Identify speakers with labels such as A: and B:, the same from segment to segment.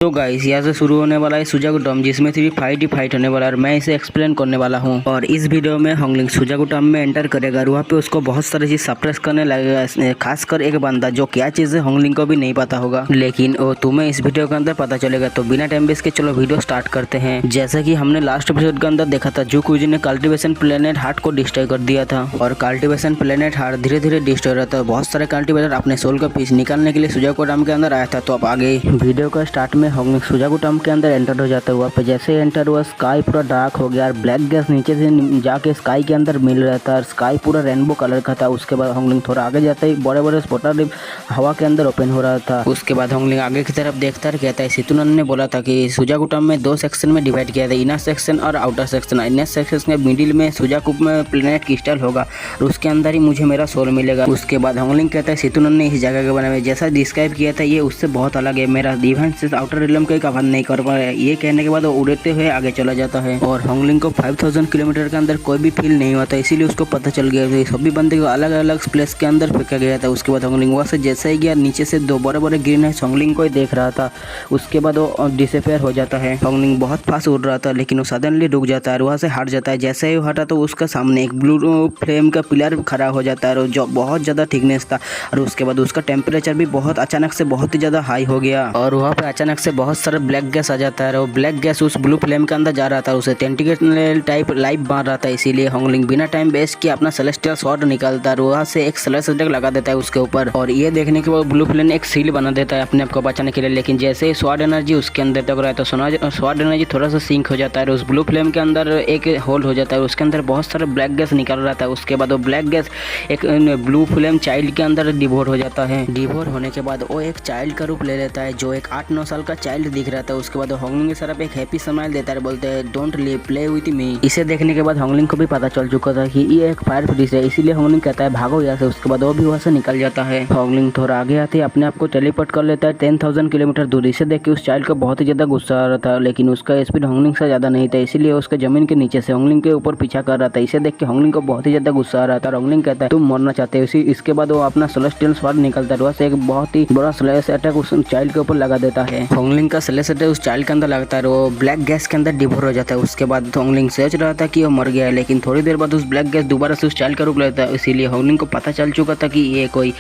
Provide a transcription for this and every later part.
A: तो गाइस यहाँ से शुरू होने वाला है सुजाकुटम, जिसमें 3 फाइट होने वाला है और मैं इसे एक्सप्लेन करने वाला हूँ। और इस वीडियो में होंगलिंग सुजाकुटम में एंटर करेगा और वहाँ पे उसको बहुत सारी चीज सप्रेस करने लगेगा, खासकर एक बंदा जो क्या चीज़ है होंगलिंग को भी नहीं पता होगा, लेकिन वो तुम्हें इस वीडियो के अंदर पता चलेगा। तो बिना टाइम वेस्ट के चलो वीडियो स्टार्ट करते हैं। जैसा कि हमने लास्ट एपिसोड के अंदर देखा था, जो कुजी ने कल्टिवेशन प्लेनेट हार्ट को डिस्ट्रॉय कर दिया था और कल्टिवेशन प्लेनेट हार्ट धीरे धीरे डिस्ट्रॉय रहता है। बहुत सारे कल्टिवेटर अपने सोल का पीस निकालने के लिए सुजाकुटम के अंदर आया था। तो अब आगे वीडियो का स्टार्ट में होंगलिंग सुजाकुटम के अंदर एंटर हो जाता है। वहाँ पे जैसे एंटर हुआ स्काई पूरा डार्क हो गया और ब्लैक गैस नीचे से जाके स्काई के अंदर मिल रहा था और स्काई पूरा रेनबो कलर का था। उसके बाद होंगलिंग थोड़ा आगे जाता है, बड़े बड़े स्पॉटर हवा के अंदर ओपन हो रहा था। उसके बाद होंगलिंग आगे की तरफ देखता कहता है सितुनन ने बोला था कि सुजाकुटम में 2 सेक्शन में डिवाइड किया था, इनर सेक्शन और आउटर सेक्शन। इनर सेक्शन के मिडिल में सुजाकुटम में प्लेनेट क्रिस्टल होगा और उसके अंदर ही मुझे मेरा सोल मिलेगा। उसके बाद होंगलिंग कहता है सितुनन ने इस जगह के बारे में जैसा डिस्क्राइब किया था ये उससे बहुत अलग है, मेरा डिफेंस आउटर रिलम को कवर नहीं कर पा रहा है। ये कहने के बाद वो उड़ते हुए आगे चला जाता है और होंगलिंग को 5000 किलोमीटर के अंदर कोई भी फील नहीं होता, इसीलिए उसको पता चल गया था सभी बंदे को अलग अलग प्लेस के अंदर फेंका गया था। उसके बाद होंगलिंग वहाँ से जैसे ही गया नीचे से 2 बड़े बड़े ग्रीन हाउस होंगलिंग को ही देख रहा था। उसके बाद वो डिसअपेयर हो जाता है। होंगलिंग बहुत फास्ट उड़ रहा था लेकिन वो सडनली रुक जाता है और वहाँ से हट जाता है। जैसे ही हटा तो उसका सामने एक ब्लू फ्लेम का पिलर खड़ा हो जाता है और जो बहुत ज़्यादा थिकनेस था और उसके बाद उसका टेम्परेचर भी बहुत अचानक से बहुत ही ज़्यादा हाई हो गया और वहाँ पे अचानक से बहुत सारा ब्लैक गैस आ जाता है और ब्लैक गैस उस ब्लू फ्लेम के अंदर जा रहा था, उसे टेंटिकल टाइप लाइफ मार रहा था। इसीलिए होंगलिंग बिना टाइम वेस्ट किए अपना सेलेस्टियल स्वॉर्ड निकालता है, वहाँ से एक सेलेस्टियल अटैक लगा देता है उसके ऊपर और ये देखने के बाद ब्लू फ्लेम एक सील बना देता है अपने आप को बचाने के लिए। लेकिन जैसे ही स्वॉर्ड एनर्जी उसके अंदर टकरा है तो स्वॉर्ड एनर्जी थोड़ा सा सिंक हो जाता है और उस ब्लू फ्लेम के अंदर एक होल हो जाता है, उसके अंदर बहुत सारा ब्लैक गैस निकल रहा था। उसके बाद वो ब्लैक गैस एक ब्लू फ्लेम चाइल्ड के अंदर डिवोर हो जाता है। डिवोर होने के बाद वो एक चाइल्ड का रूप ले लेता है जो एक 8-9 साल का चाइल्ड दिख रहा था। उसके बाद होंगलिंग की तरफ एक हैप्पी स्माइल देता है, बोलते हैं डोंट प्ले विथ मी। इसे देखने के बाद होंगलिंग को भी पता चल चुका था कि ये एक फायर फिश है, इसीलिए होंगलिंग कहता है भागो यहाँ से। उसके बाद वो भी वहाँ से निकल जाता है। होंगलिंग थोड़ा आगे आते ही अपने आप को टेलीपोर्ट कर लेता है 10,000 किलोमीटर दूर। इसे देख के उस चाइल्ड को बहुत ही ज्यादा गुस्सा आ रहा था लेकिन उसका स्पीड होंगलिंग से ज्यादा नहीं था, इसीलिए उसके जमीन के नीचे से होंगलिंग के ऊपर पीछा कर रहा था। इसे देख के होंगलिंग को बहुत ही ज्यादा गुस्सा आ रहा था। होंगलिंग कहता है तुम मरना चाहते हो। इसके बाद वो अपना सेलेस्टियल स्वॉर्ड निकलता है, वहाँ से एक बहुत ही बड़ा स्लैश अटैक उस चाइल्ड के ऊपर लगा देता है। होंगलिंग का स्लैश अटैक उस चाइल्ड के अंदर लगता है, वो ब्लैक गैस के अंदर डिवोर हो जाता है। उसके बाद होंगलिंग सोच रहा था कि वो मर गया है लेकिन थोड़ी देर बाद उस ब्लैक गैस दोबारा से उस चाइल्ड का रूप लेता है। इसीलिए होंगलिंग को पता चल चुका था कि ये कोई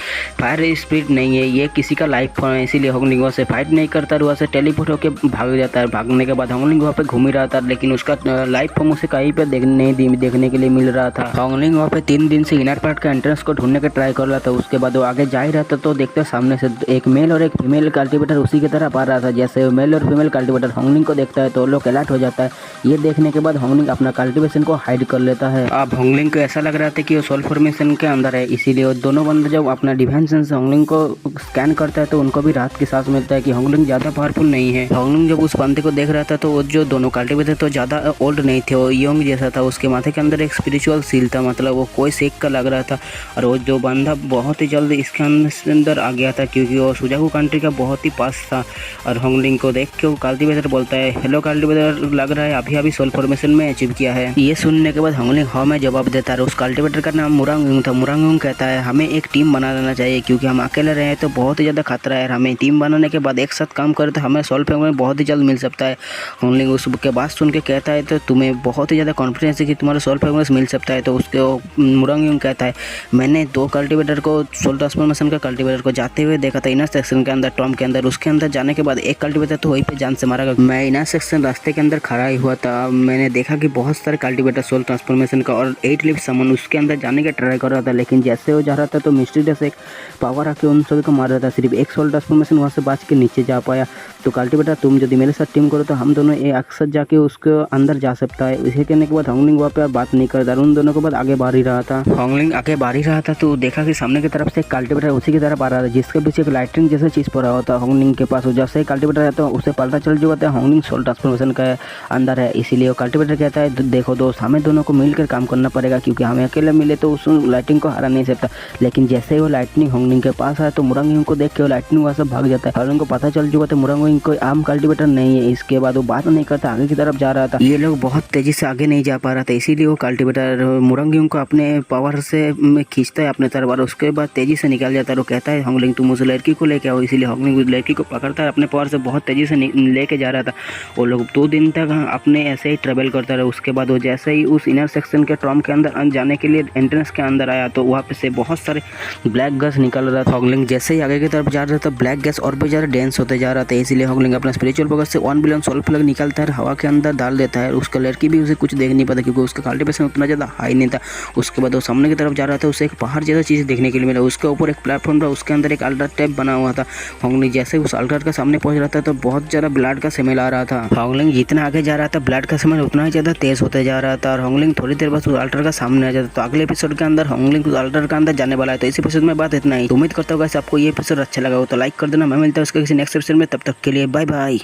A: फायर स्पिरिट नहीं है, ये किसी का लाइफ फॉर्म है। इसीलिए होंगलिंग वहाँ से फाइट नहीं करता, वहाँ से टेलीपोर्ट होकर भाग जाता है। भागने के बाद होंगलिंग वहाँ पे घूम ही रहा था लेकिन उसका लाइफ फॉर्म उसे कहीं पे देखने के लिए मिल रहा था। होंगलिंग वहाँ पे 3 दिन से इनर पार्ट का एंट्रेंस को ढूंढने का ट्राई कर रहा था। उसके बाद वो आगे जा ही रहा था तो देखते सामने से एक मेल और एक फीमेल कल्टिवेटर उसी की तरफ आ रहा था। जैसे मेल और फीमेल कल्टिवेटर होंगलिंग को देखता है तो लोग अलर्ट हो जाता है। ये देखने के बाद होंगलिंग अपना कल्टिवेशन को हाइड कर लेता है। अब होंगलिंग को ऐसा लग रहा था कि वो सोल फॉर्मेशन के अंदर है, इसीलिए वो दोनों बंदे जब अपना डिफेंस से होंगलिंग को स्कैन करता है तो उनको भी राहत की सांस मिलता है कि होंगलिंग ज्यादा पावरफुल नहीं है। होंगलिंग जब उस बंदे को देख रहा था तो वो जो दोनों कल्टिवेटर तो ज्यादा ओल्ड नहीं थे, वो यंग जैसा था। उसके माथे के अंदर एक स्पिरिचुअल सील था, मतलब वो कोई सेक का लग रहा था और वो जो बंदा बहुत ही जल्द इसके अंदर आ गया था क्योंकि वो सुजाकू कंट्री का बहुत ही पास था। और होंगलिंग को देख के वो कल्टिवेटर बोलता है हेलो कल्टिवेटर, लग रहा है अभी सोल फॉर्मेशन में अचीव किया है। ये सुनने के बाद होंगलिंग हाँ में जवाब देता है। उस कल्टिवेटर का नाम मुरांगयुंग था। मुरांगयुंग कहता है हमें एक टीम बना लेना चाहिए क्योंकि हम अकेले रहे तो बहुत ही ज़्यादा खतरा है, हमें टीम बनाने के बाद एक साथ काम करें तो हमें सोल फॉर्मेशन बहुत ही जल्द मिल सकता है। होंगलिंग उसके बात सुन के कहता है तो तुम्हें बहुत ही ज़्यादा कॉन्फिडेंस है कि तुम्हारा सोल फॉर्मेशन मिल सकता है। तो उसके मुरांगयुंग कहता है मैंने 2 कल्टिवेटर को सोल ट्रांसफॉर्मेशन का कल्टिवेटर को जाते हुए देखा था इनर सेक्शन के अंदर टॉम के अंदर। उसके अंदर जाने के बाद एक कल्टिवेटर तो वहीं पे जान से मारा गया। मैं इनर सेक्शन रास्ते के अंदर खड़ा ही हुआ था, मैंने देखा कि बहुत सारे कल्टिवेटर सोल ट्रांसफॉर्मेशन का और 8 लिव समन उसके अंदर जाने का ट्राई कर रहा था लेकिन जैसे वो जा रहा था तो मिस्टीरियस एक पावर आके उन सभी को मार रहा था। सिर्फ एक सोल ट्रांसफॉर्मेशन वहाँ से बच के नीचे जा पाया। तो कल्टिवेटर तुम यदि मेरे साथ टीम करो तो हम दोनों अक्सर जाके उसके अंदर जा सकता है। इसे कहने के बाद होंगलिंग वहाँ पे बात नहीं करता, उन दोनों के बाद आगे बढ़ ही रहा था। होंगलिंग आगे बढ़ ही रहा था तो देखा कि सामने की तरफ से कल्टिवेटर उसी की तरफ आ रहा था जिसके पीछे एक लाइटिंग जैसा चीज पड़ा होता है होंगलिंग के पास। जैसे ही कल्टिवेटर आता है उसे पता चल चुका था होंगलिंग सोल ट्रांसफॉर्मेशन का अंदर है। इसीलिए वो कल्टिवेटर कहता है देखो दोस्त, हमें दोनों को मिलकर काम करना पड़ेगा क्योंकि हमें अकेले मिले तो उस लाइटिंग को हरा नहीं सकता। लेकिन जैसे ही वो लाइटनिंग होंगलिंग के पास आया तो मुरांगयुंग को देख के वो लाइटनिंग वहाँ से भाग जाता है। होंगलिंग को पता चल चुका था मुरांगयुंग कोई आम कल्टिवेटर नहीं है। इसके बाद वो बात नहीं करता, आगे की तरफ जा रहा था। ये लोग बहुत तेजी से आगे नहीं जा पा रहा था, इसीलिए वो कल्टिवेटर मुरांगयुंग को अपने पावर से खींचता है अपने तरफ और उसके बाद तेजी से निकल जाता है। वो कहता है होंगलिंग तुम उस लड़की को लेके आओ। इसीलिए होंगलिंग उस लड़की को पकड़ता है अपने पावर से बहुत तेज़ी से लेके जा रहा था। वो लोग 2 दिन तक अपने ऐसे ही ट्रेवल करता रहा। उसके बाद वो जैसे ही उस इनर सेक्शन के ट्रॉम के अंदर जाने के लिए एंट्रेंस के अंदर आया तो वहाँ पे से बहुत सारे ब्लैक गैस निकल रहा था। हॉगलिंग जैसे ही आगे की तरफ जा रहा था ब्लैक गैस और भी ज़्यादा डेंस होते जा रहा था। इसीलिए हॉगलिंग अपना स्पिरिचुअल फोकस से 1 बिलियन सोल प्लग निकालता है, हवा के अंदर डाल देता है। उसका लड़की भी उसे कुछ देख नहीं पाता क्योंकि उसका कल्टीवेशन उतना ज़्यादा हाई नहीं था। उसके बाद वो सामने की तरफ जा रहा था, उसे एक पहाड़ जैसा चीज़ देखने के लिए मिला। उसके ऊपर एक प्लेटफॉर्म था, उसके अंदर एक अल्ट्रा टैप बना हुआ था। हॉगलिंग जैसे उस अल्ट्रा के सामने पहुंच रहा था तो बहुत ज़्यादा ब्लड का स्मेल आ रहा था। हॉगलिंग जितना आगे जा रहा था ब्लड का स्मेल उतना ही ज़्यादा तेज होते जा रहा था और हॉगलिंग थोड़ी देर बाद उस अल्ट्रा का सामने आ जाता। तो अगले एपिसोड के अंदर हॉगलिंग उस अल्ट्रा के अंदर जाने वाला है। तो इस एपिसोड में बात इतना ही। तो उम्मीद करता हूँ आपको ये एपिसोड अच्छा लगा हो तो लाइक कर देना। मैं मिलता हूँ उसके किसी नेक्स्ट एपिसोड में, तब तक के लिए बाय बाय।